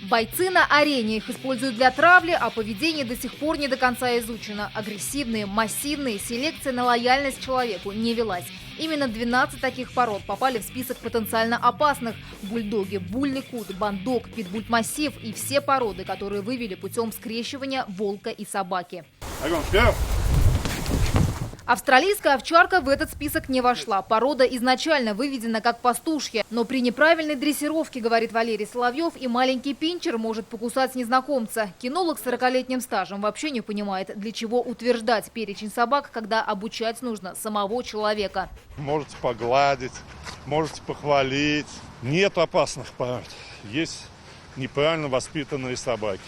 Бойцы на арене. Их используют для травли, а поведение до сих пор не до конца изучено. Агрессивные, массивные, селекция на лояльность человеку не велась. Именно 12 таких пород попали в список потенциально опасных. Бульдоги, бульный кут, бандок, питбуль-массив и все породы, которые вывели путем скрещивания волка и собаки. Австралийская овчарка в этот список не вошла. Порода изначально выведена как пастушья. Но при неправильной дрессировке, говорит Валерий Соловьев, и маленький пинчер может покусать незнакомца. Кинолог с 40-летним стажем вообще не понимает, для чего утверждать перечень собак, когда обучать нужно самого человека. Можете погладить, можете похвалить. Нет опасных пород. Есть неправильно воспитанные собаки.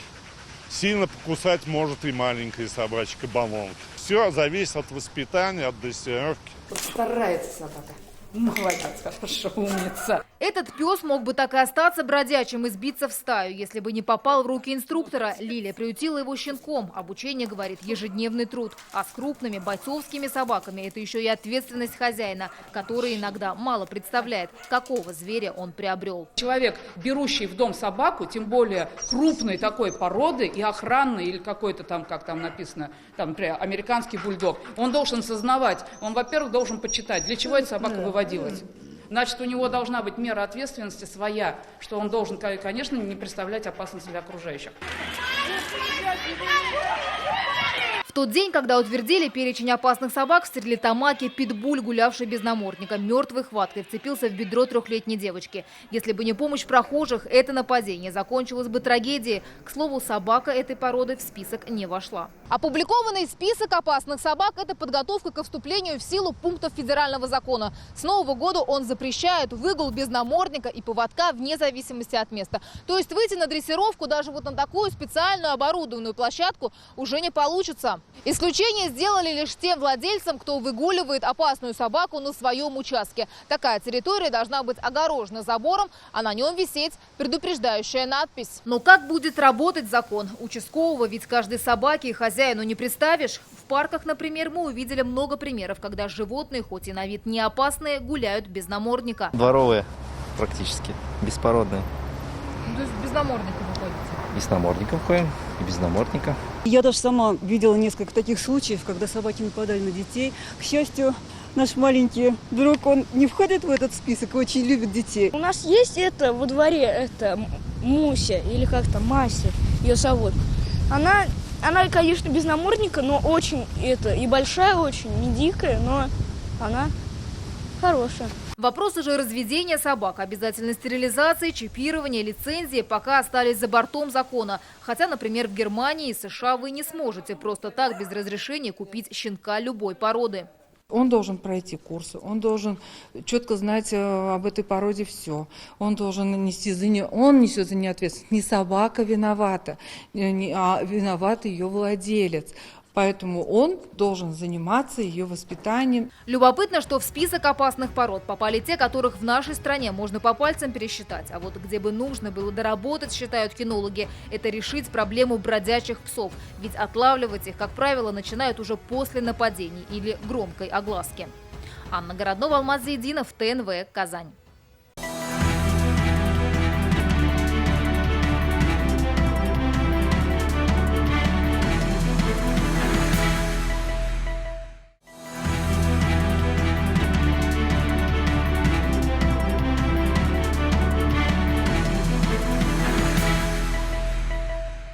Сильно покусать может и маленькая собачка-баллонка. Все зависит от воспитания, от дрессировки. Старается собака. Молодец, хорошо, умница. Этот пес мог бы так и остаться бродячим и сбиться в стаю, если бы не попал в руки инструктора. Лилия приютила его щенком. Обучение, говорит, ежедневный труд. А с крупными бойцовскими собаками это еще и ответственность хозяина, который иногда мало представляет, какого зверя он приобрел. Человек, берущий в дом собаку, тем более крупной такой породы и охранной, или какой-то там, как там написано, там, например, американский бульдог, он должен сознавать, он, во-первых, должен почитать, для чего эта собака выводилась. Значит, у него должна быть мера ответственности своя, что он должен, конечно, не представлять опасности для окружающих. В тот день, когда утвердили перечень опасных собак, в Стерлитамаке питбуль, гулявший без намордника, мертвой хваткой вцепился в бедро 3-летней девочки. Если бы не помощь прохожих, это нападение закончилось бы трагедией. К слову, собака этой породы в список не вошла. Опубликованный список опасных собак – это подготовка к вступлению в силу пунктов федерального закона. С Нового года он запрещает выгул без намордника и поводка вне зависимости от места. То есть выйти на дрессировку даже вот на такую специальную оборудованную площадку уже не получится. Исключение сделали лишь тем владельцам, кто выгуливает опасную собаку на своем участке. Такая территория должна быть огорожена забором, а на нем висеть предупреждающая надпись. Но как будет работать закон? Участкового ведь каждой собаке и хозяину не представишь. В парках, например, мы увидели много примеров, когда животные, хоть и на вид не опасные, гуляют без намордника. Дворовые практически, беспородные. То есть без намордника выходите? И с намордником ходим, и без намордника. Я даже сама видела несколько таких случаев, когда собаки нападали на детей. К счастью, наш маленький друг, он не входит в этот список и очень любит детей. У нас есть это во дворе, это Муся, или как там, Мася, ее зовут. Она, конечно, без намордника, но очень и большая очень, не дикая, но она хорошая. Вопросы же разведения собак, обязательной стерилизации, чипирования, лицензии пока остались за бортом закона. Хотя, например, в Германии и США вы не сможете просто так без разрешения купить щенка любой породы. Он должен пройти курсы, он должен четко знать об этой породе все. Он должен нести за нее, он несет за нее ответственность. Не собака виновата, а виноват ее владелец. Поэтому он должен заниматься ее воспитанием. Любопытно, что в список опасных пород попали те, которых в нашей стране можно по пальцам пересчитать. А вот где бы нужно было доработать, считают кинологи, это решить проблему бродячих псов. Ведь отлавливать их, как правило, начинают уже после нападений или громкой огласки. Анна Городнова, Алмаз Зайдинов, ТНВ, Казань.